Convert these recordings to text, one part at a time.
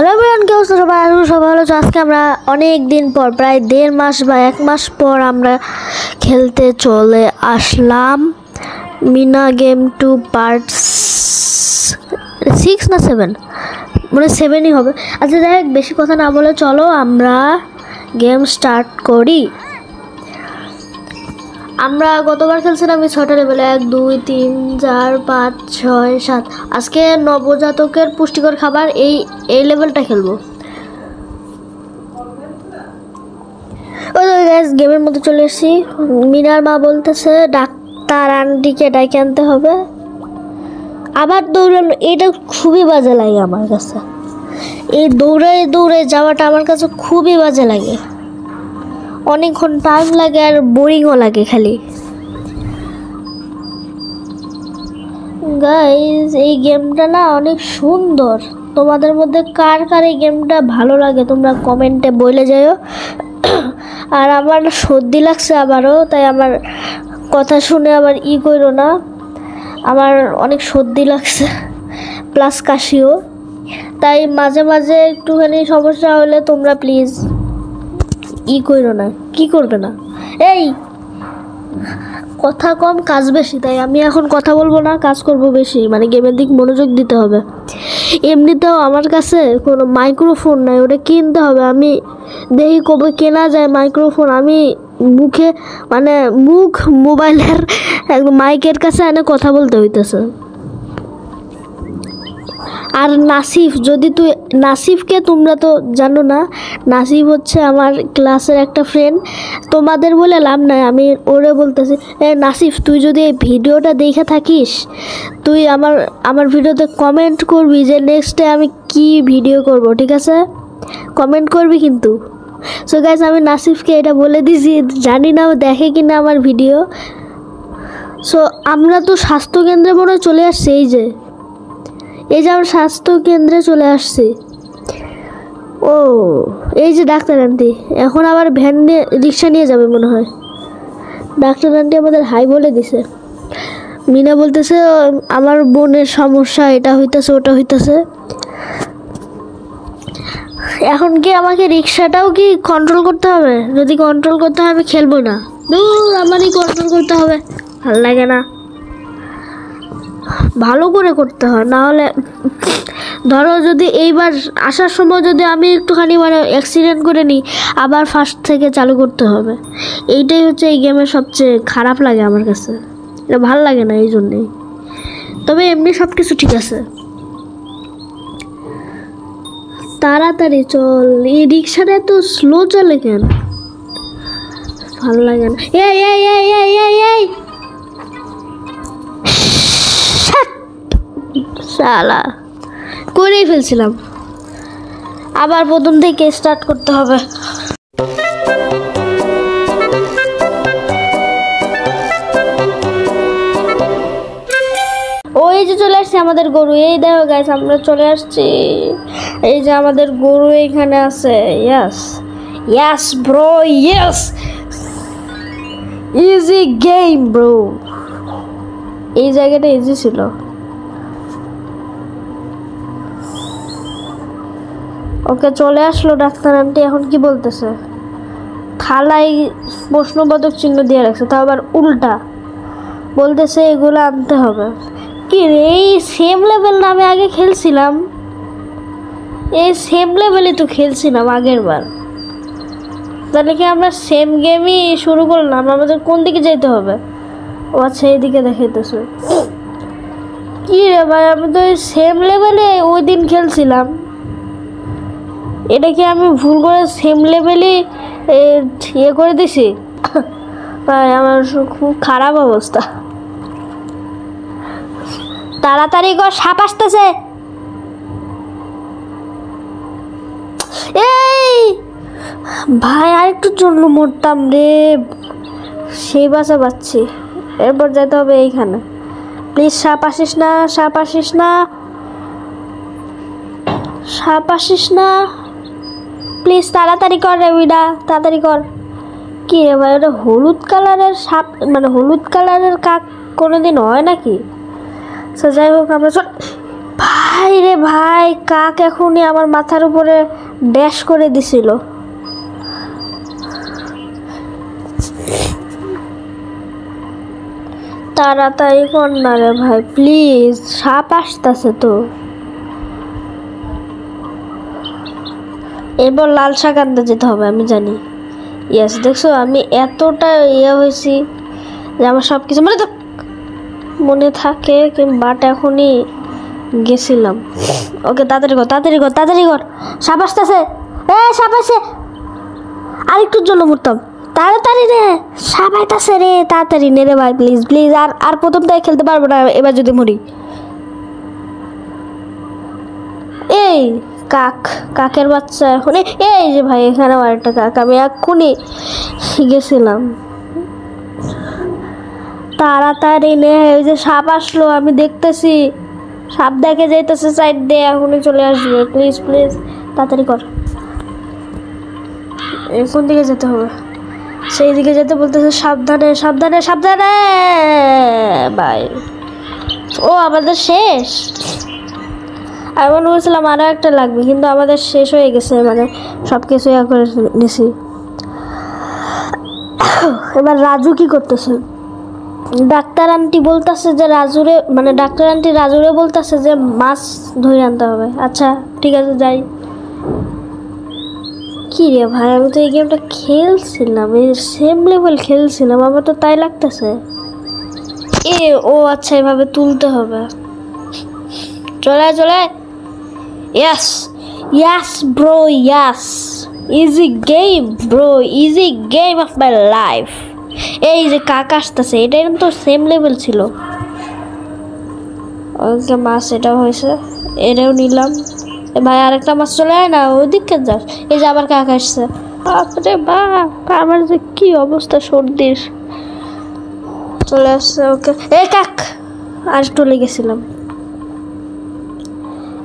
Hello everyone, কি অবস্থা সবাই? সবাই ভালো আছো? আজকে আমরা অনেক দিন পর, প্রায় 1.5 মাস বা 1 মাস পর আমরা খেলতে চলে আসলাম মিনা গেম 2 পার্ট 6 না 7, মানে 7ই হবে। আচ্ছা যাই হোক, বেশি কথা না বলে চলো আমরা গেম স্টার্ট করি। আমরা গতবার খেলছিলাম আমি 6টা লেভেলে, 1 2 3 4 5 6 7। আজকে নবজাতকের পুষ্টিকর খাবার এই লেভেলটা খেলবো। ওই গাইস, গেমের মধ্যে চলে এসেছি। মিনার মা বলতেছে ডাক্তার আন্টিকে ডাকে আনতে হবে। আবার দৌড়ানো, এটা খুবই বাজে লাগে আমার কাছে। এই দৌড়ে যাওয়াটা আমার কাছে খুবই বাজে লাগে, অনেকক্ষণ টাইম লাগে আর বোরিংও লাগে খালি। গাইস, এই গেমটা না অনেক সুন্দর। তোমাদের মধ্যে কার কার এই গেমটা ভালো লাগে তোমরা কমেন্টে বলে যাও। আর আমার সর্দি লাগছে আবারও, তাই আমার কথা শুনে আবার করো না। আমার অনেক সর্দি লাগছে প্লাস কাশিও, তাই মাঝে মাঝে একটুখানি সমস্যা হলে তোমরা প্লিজ করো না। কি করবে না? এই কথা কম কাজ বেশি, তাই আমি এখন কথা বলবো না, কাজ করব বেশি, মানে গেমের দিক মনোযোগ দিতে হবে। এমনিতেও আমার কাছে কোনো মাইক্রোফোন নাই, ওটা কিনতে হবে। আমি দেখি কবে কেনা যায় মাইক্রোফোন। আমি মুখে মানে মোবাইলের একদম মাইকের কাছে এনে কথা বলতে হইতেছে। আর নাসিফকে তোমরা তো জানো না, নাসিফ হচ্ছে আমার ক্লাসের একটা ফ্রেন্ড। তোমাদের বলে লাভ নাই, আমি ওরে বলতেছি, নাসিফ তুই যদি এই ভিডিওটা দেখে থাকিস, তুই আমার ভিডিওতে কমেন্ট করবি যে নেক্সটে আমি কি ভিডিও করব, ঠিক আছে? কমেন্ট করবি কিন্তু। সো গাইস, আমি নাসিফকে এটা বলে দিয়েছি, জানি না ও দেখে কিনা আমার ভিডিও। সো আমরা তো স্বাস্থ্যকেন্দ্রে মনে হয় চলে আসছি। এই যে আমরা স্বাস্থ্যকেন্দ্রে চলে আসছি। ও এই যে ডাক্তার আন্টি, এখন আবার ভ্যান নিয়ে রিক্সা নিয়ে যাবে মনে হয়। ডাক্তার আন্টি আমাদের হাই বলে দিছে। মিনা বলতেছে আমার বোনের সমস্যা, এটা হইতেছে ওটা হইতেছে। এখন কি আমাকে রিক্সাটাও কি কন্ট্রোল করতে হবে? যদি কন্ট্রোল করতে হয় আমি খেলবো না। আমারই কন্ট্রোল করতে হবে, ভালো লাগে না। ভালো করে করতে হয়, না হলে ধরো যদি এইবার আসার সময় যদি আমি একটুখানি মানে অ্যাক্সিডেন্ট করে নিই, আবার ফার্স্ট থেকে চালু করতে হবে। এইটাই হচ্ছে এই গেমের সবচেয়ে খারাপ লাগে আমার কাছে, এটা ভালো লাগে না এই জন্যেই। তবে এমনি সব কিছু ঠিক আছে। তাড়াতাড়ি চল, এই রিক্সাটা এত স্লো চলে কেন? ভালো লাগে না। এই শালা করেই ফেলছিলাম, আবার প্রথম থেকে স্টার্ট করতে হবে। ওই যে চলে আসছে আমাদের গরু। এই দেখো গাইস, আমরা চলে আসছি। এই যে আমাদের গরু এখানে আছে। ইয়াস bro, yes, easy game bro. এই জায়গাটা ইজি ছিল। ওকে, চলে আসলো ডাক্তার আন্টি। এখন কি বলতেছে? থালায় প্রশ্নবোধক চিহ্ন দিয়ে রাখছে, তাও আবার উল্টা বলতেছে এগুলো আনতে হবে। কি রে, এই সেম লেভেল না আমি আগে খেলছিলাম? এই সেম লেভেলই তো খেলছিলাম আগের বার। তাহলে কি আমরা সেম গেমই শুরু করলাম? আমাদের কোন দিকে যেতে হবে? ও আচ্ছা, এইদিকে দেখাইতেছে। কি রে ভাই, আমি তো এই সেম লেভেলে ওই দিন খেলছিলাম। এটা কি আমি ভুল করে সেম লেভেলই করে দিছি? ভাই আমার খুব খারাপ অবস্থা। তাড়াতাড়ি কর, সাপ আসতেছে। এই ভাই, আরেকটুর জন্য মরতাম রে, সেই বাসা পাচ্ছি। এরপর যেতে হবে এইখানে। প্লিজ সাপ আসিস না, সাপ আসিস না, সাপ আসিস না প্লিজ। তাড়াতাড়ি কর রে বিডা, তাড়াতাড়ি কর। কি রে ভাই, ওটা হলুদ কালারের সাপ, মানে হলুদ কালারের কাক কোনোদিন হয় নাকি? সো যাই হোক, আমরা ভাই রে ভাই, কাক এখনই আমার মাথার উপরে ড্যাশ করে দিছিল। তাড়াতাড়ি কর না রে ভাই প্লিজ, সাপ আসতেছে তো। এবার লাল শাক আনতে যেতে হবে, আমি জানি। ইয়েস, দেখছো আমি এতটা হয়েছি যে আমার সব কিছু মনে থাকে, বাট এখনই গেছিলাম। ওকে তাড়াতাড়ি কর, তাড়াতাড়ি কর, তাড়াতাড়ি কর, সাপ আসতেছে। সাপ আসে, আরেকটুর জন্য মরতাম। তাড়াতাড়ি রে, সাপ আইতাছে রে, তাড়াতাড়ি নে রে ভাই প্লিজ প্লিজ। আর প্রথমটাই খেলতে পারবো না এবার যদি মরি। এই কাকের বাচ্চা এখন, এই যে ভাই এখানে আরেকটা কাক, আমি এক্ষুনি গেছিলাম। তাড়াতাড়ি নে, ওই যে সাপ আসলো, আমি দেখতেছি সাপ দেখে যাইতেছে সাইড দিয়ে, এখনই চলে আসবে। প্লিজ প্লিজ তাড়াতাড়ি কর। কোন দিকে যেতে হবে? সেই দিকে যেতে বলতেছে, সাবধানে সাবধানে সাবধানে ভাই। ও আমাদের শেষ। আমি মনে করছিলাম আরও একটা লাগবে, কিন্তু আমাদের শেষ হয়ে গেছে, মানে সব কিছু করে নিছি। এবার রাজু কি করতেছে? ডাক্তার আন্টি বলতেছে যে রাজুরে, মানে ডাক্তার আন্টি রাজুরে বলতেছে যে মাছ ধরে আনতে হবে। আচ্ছা ঠিক আছে যাই। কি রে ভাই, আমি তো এই গেমটা খেলছিলাম, এই সেম লেভেল খেলছিলাম, আমার তো তাই লাগতেছে। ও আচ্ছা, এভাবে তুলতে হবে। চলে চলে, yes yes bro, yes, easy game bro, easy game of my life. এই যে কাক আসতেছে, এটা কিন্তু সেম লেভেল ছিল। ওকে মাছ এটাও হয়েছে, এটাও নিলাম। ভাই আরেকটা মাছ চলে আয় না, ওদিকে যাস। এই যে আবার কাক আসছে। বাপরে বাপ, আমার যে কি অবস্থা সর্দির। চলে আসছে, ওকে। এই কাক, আর একটু লেগেছিলাম।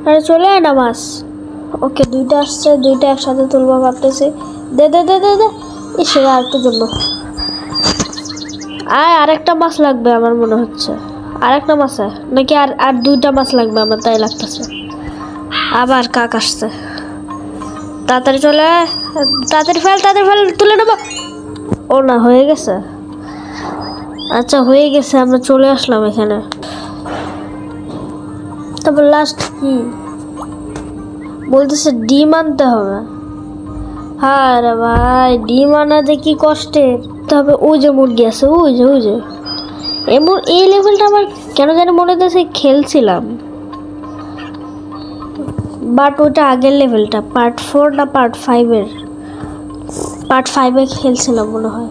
আরে চলে আয় না মাছ। ওকে দুইটা আসছে, দুইটা একসাথে তুলবো ভাবতেছি। দে দে দে দে দে, সেটা আর একটু জন্য। আরেকটা মাছ লাগবে আমার মনে হচ্ছে। আরেকটা মাছ নাকি আর দুইটা মাছ লাগবে আমার তাই লাগতেছে। আবার কাক আসছে, তাড়াতাড়ি চলে, তাড়াতাড়ি ফেল, তাড়াতাড়ি ফেল, তুলে নেবো। ও না, হয়ে গেছে। আচ্ছা হয়ে গেছে, আমরা চলে আসলাম এখানে। তারপর লাস্ট কি বলতেছে? ডিম আনতে হবে। হ্যাঁ রে ভাই, ডিম আনাতে কি কষ্টের। তবে ওই যে মুরগি আছে, ওই যে এই লেভেলটা আমার কেন জানি মনে হচ্ছে খেলছিলাম, বাট ওটা আগের লেভেলটা, পার্ট 4 না পার্ট 5-এর, পার্ট 5-এ খেলছিলাম মনে হয়।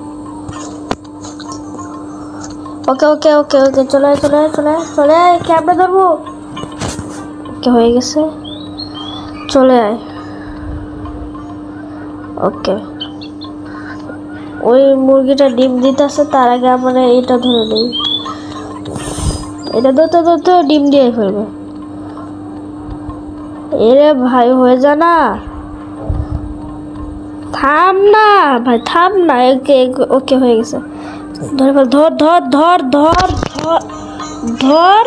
ওকে ওকে ওকে ওকে, চলে চলে চলে চলে, ক্যাবটা ধরবো। ওকে হয়ে গেছে, চলে আয়। ওকে, ওই মুরগিটা ডিম দিতেছে, তার আগে আমরা এটা ধরে নেই। এটা ধরতে ধরতে ডিম দিয়ে ফেলবে। এরে ভাই হয়ে যা না, থাম না ভাই, থাম না। ওকে ওকে হয়ে গেছে, ধরে ফেল, ধর ধর ধর ধর ধর ধর।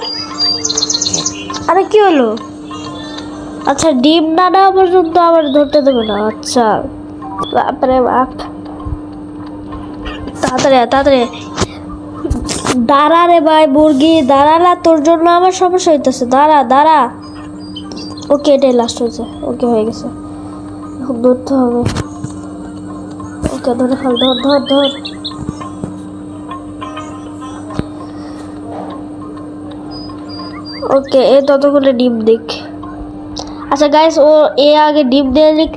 আরে কি হলো? আচ্ছা ডিম না দেওয়া পর্যন্ত আবার ধরতে দেবে না। আচ্ছা বাপরে বাপ, তাড়াতাড়ি তাড়াতাড়ি দাঁড়া রে ভাই, মুরগি দাঁড়া না, তোর জন্য আমার সমস্যা হইতেছে। দাঁড়া দাঁড়া। ওকে এটাই লাস্ট হয়েছে। ওকে হয়ে গেছে, এখন ধরতে হবে। ওকে ধরে ফেল, ধর ধর ধর। ওকে এ ততক্ষণে ডিম দিক। আচ্ছা গাইস, ও আগে ডিম দিয়ে দিক,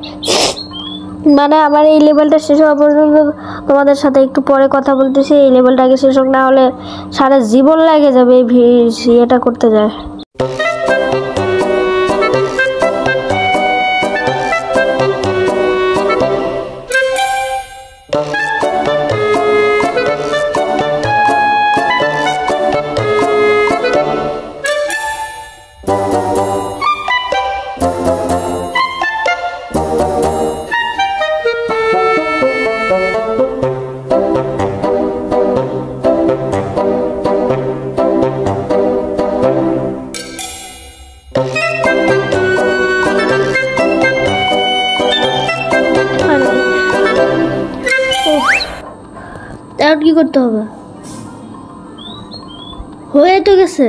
মানে আমার এই লেভেলটা শেষ হওয়া পর্যন্ত তোমাদের সাথে একটু পরে কথা বলতেছি। এই লেভেলটা আগে শেষ হোক, না হলে সারা জীবন লাগে যাবে এই এটা করতে যায়। করতে হবে? হয়ে তো গেছে।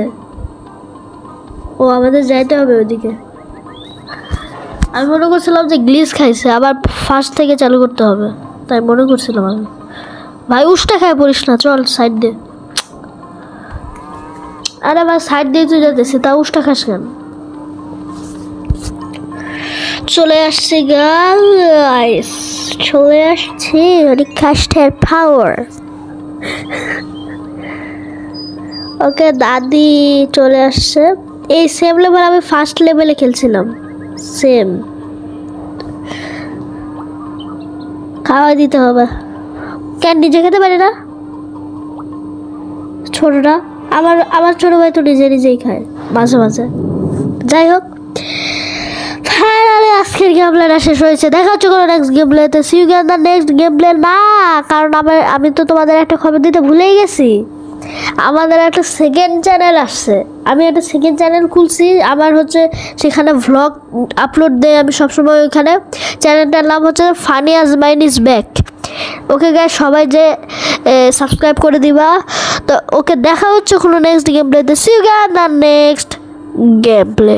ও আমাদের যাইতে হবে ওইদিকে। আমি মনে করছিলাম যে গ্লিচ খাইছে, আবার ফার্স্ট থেকে চালু করতে হবে, তাই মনে করছিলাম আমি। ভাই উষ্টা খায় পড়িস না, চল সাইড দে। আরে ভাই সাইড দিয়ে তুই যেতেছি, তা উষ্টা খাস কেন? চলে আসছে গাইস, চলে আসছে অনেক কাষ্টের পাওয়ার। ওকে দাদি চলে আসছে। এই সেম লেভেল আমি ফার্স্ট লেভেলে খেলছিলাম, সেম। খাওয়া দিতে হবে। কেন নিজে খেতে পারে না ছোটটা? আমার ছোট ভাই তো নিজে নিজেই খায় মাঝে মাঝে। যাই হোক, ফাইনালি আজকের গেম প্লেটা শেষ হয়েছে। দেখা হচ্ছে কোনো নেক্সট গেম প্লেতে। See you get the next game play না, কারণ আমি তো তোমাদের একটা খবর দিতে ভুলেই গেছি। আমাদের একটা সেকেন্ড চ্যানেল আসছে। আমি একটা সেকেন্ড চ্যানেল খুলছি, আমার হচ্ছে সেখানে ভ্লগ আপলোড দেয় আমি সবসময়। ওইখানে চ্যানেলটার নাম হচ্ছে ফানি আজ mine is back. Okay guys, সবাই যে সাবস্ক্রাইব করে দিবা। তো ওকে দেখা হচ্ছে কোনো নেক্সট গেম প্লেতে। See you get the next game play.